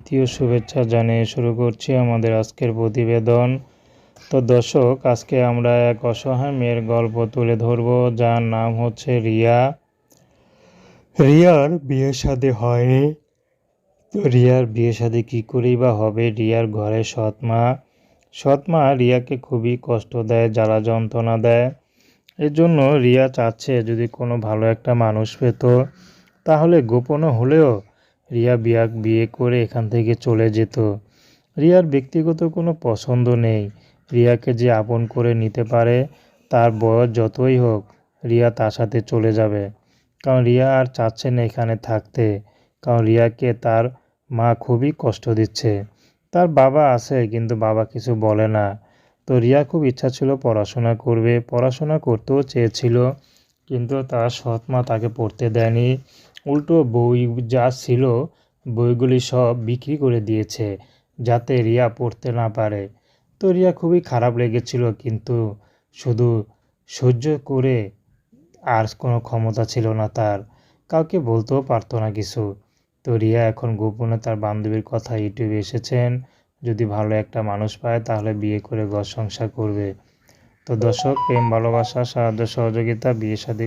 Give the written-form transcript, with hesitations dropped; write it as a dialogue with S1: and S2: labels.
S1: দ্বিতীয় শুভেচ্ছা জানিয়ে শুরু করছি আমাদের আজকের প্রতিবেদন। তো দর্শক, আজকে আমরা এক অসহায় মেয়ের গল্প তুলে ধরব, যার নাম হচ্ছে রিয়া। রিয়ার বিয়ে শাদী হয়নি। তো রিয়ার বিয়ে শাদী কী করেই বা হবে? রিয়ার ঘরে সৎমা রিয়াকে খুবই কষ্ট দেয়, জ্বালা যন্ত্রণা দেয়। এর জন্য রিয়া চাচ্ছে যদি কোনো ভালো একটা মানুষ পেত, তাহলে গোপনে হলেও রিয়া বিয়ে করে এখান থেকে চলে যেত। রিয়ার ব্যক্তিগত কোনো পছন্দ নেই। রিয়াকে যে আপন করে নিতে পারে, তার বয়স যতই হোক, রিয়া তার সাথে চলে যাবে। কারণ রিয়া আর চাচ্ছে না এখানে থাকতে। কারণ রিয়াকে তার মা খুবই কষ্ট দিচ্ছে। তার বাবা আছে, কিন্তু বাবা কিছু বলে না। তো রিয়া খুব ইচ্ছা ছিল পড়াশোনা করবে, পড়াশোনা করতেও চেয়েছিল, কিন্তু তার সৎ মা তাকে পড়তে দেয়নি। উল্টো বই যা ছিল, বইগুলি সব বিক্রি করে দিয়েছে, যাতে রিয়া পড়তে না পারে। তো রিয়া খুবই খারাপ লেগেছিল, কিন্তু শুধু সহ্য করে আর কোনো ক্ষমতা ছিল না তার। কাউকে বলতেও পারতো না কিছু। তো রিয়া এখন গোপনে তার বান্ধবীর কথা ইউটিউবে এসেছেন, যদি ভালো একটা মানুষ পায় তাহলে বিয়ে করে ঘর সংসার করবে। তো দর্শক, প্রেম ভালোবাসা সাহায্য সহযোগিতা বিয়ে শাদী